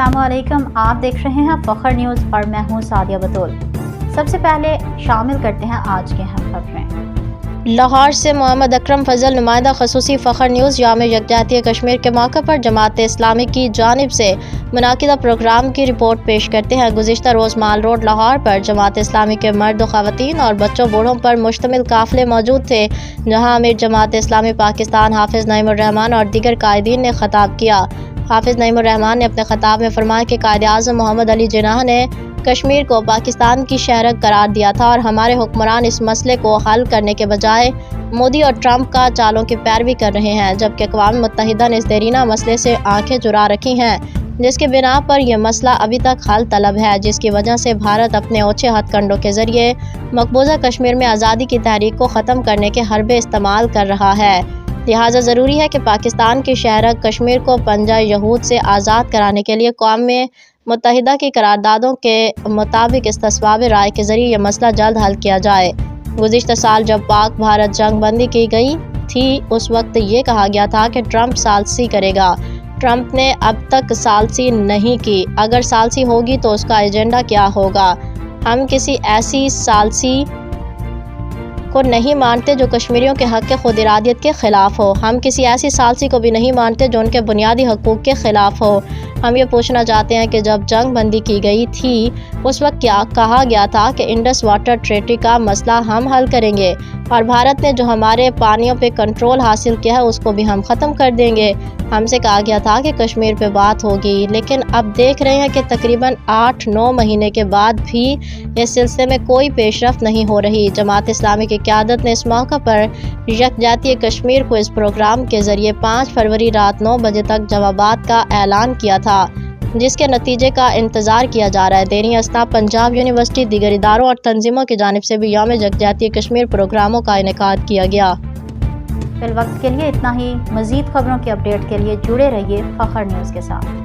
अस्सलाम वालेकुम। आप देख रहे हैं फखर न्यूज़ और मैं हूं सादिया बतौल। सबसे पहले शामिल करते हैं आज के अहम खबरें। लाहौर से मोहम्मद अकरम फजल, नुमाइंदा खसूसी फ़खर न्यूज़। यौम यकजहती कश्मीर के मौके पर जमात इस्लामी की जानिब से मुनाकिदा प्रोग्राम की रिपोर्ट पेश करते हैं। गुज़िश्ता रोज़ माल रोड लाहौर पर जमात इस्लामी के मर्द, ख़वातीन और बच्चों बूढ़ों पर मुश्तमिल काफ़िले मौजूद थे, जहाँ अमीर जमात इस्लामी पाकिस्तान हाफिज़ नईमुर रहमान और दीगर कायदीन ने खिताब किया। हाफिज़ नईमुर रहमान ने अपने खिताब में फरमाया कि कायद आज़म मोहम्मद अली जिन्नाह ने कश्मीर को पाकिस्तान की शहरक करार दिया था और हमारे हुक्मरान इस मसले को हल करने के बजाय मोदी और ट्रंप का चालों की पैरवी कर रहे हैं, जबकि अक़वाम मुत्तहिदा ने इस देरीना मसले से आंखें चुरा रखी हैं, जिसके बिना पर यह मसला अभी तक हल तलब है, जिसकी वजह से भारत अपने ओछे हथकंडों के जरिए मकबूजा कश्मीर में आज़ादी की तहरीक को ख़त्म करने के हरबे इस्तेमाल कर रहा है। लिहाजा ज़रूरी है कि पाकिस्तान की शहरक कश्मीर को पंजा यहूद से आज़ाद कराने के लिए क़ौम मुत्तहिदा की करारदादों के मुताबिक इस्तिस्वाब राय के ज़रिए यह मसला जल्द हल किया जाए। गुज़िश्ता साल जब पाक भारत जंग बंदी की गई थी, उस वक्त ये कहा गया था कि ट्रंप सालसी करेगा। ट्रंप ने अब तक सालसी नहीं की। अगर सालसी होगी तो उसका एजेंडा क्या होगा? हम किसी ऐसी सालसी को नहीं मानते जो कश्मीरियों के हक़ खुद इरादियत के ख़िलाफ़ हो। हम किसी ऐसी सालसी को भी नहीं मानते जो उनके बुनियादी हकूक़ के ख़िलाफ़ हो। हम ये पूछना चाहते हैं कि जब जंग बंदी की गई थी, उस वक्त क्या कहा गया था कि इंडस वाटर ट्रेटी का मसला हम हल करेंगे और भारत ने जो हमारे पानियों पे कंट्रोल हासिल किया है उसको भी हम ख़त्म कर देंगे। हमसे कहा गया था कि कश्मीर पे बात होगी, लेकिन अब देख रहे हैं कि तकरीबन 8-9 महीने के बाद भी इस सिलसिले में कोई पेशरफ्त नहीं हो रही। जमात इस्लामी की क़यादत ने इस मौके पर यकजहती कश्मीर को इस प्रोग्राम के ज़रिए 5 फरवरी रात 9 बजे तक जवाबात का ऐलान किया था, जिसके नतीजे का इंतज़ार किया जा रहा है। देरी असना पंजाब यूनिवर्सिटी, दीगर इदारों और तंजीमों की जानिब से भी यौम यकजहती कश्मीर प्रोग्रामों का इनेकाद किया गया। फिल वक्त के लिए इतना ही। मज़ीद खबरों की अपडेट के लिए जुड़े रहिए फखर न्यूज़ के साथ।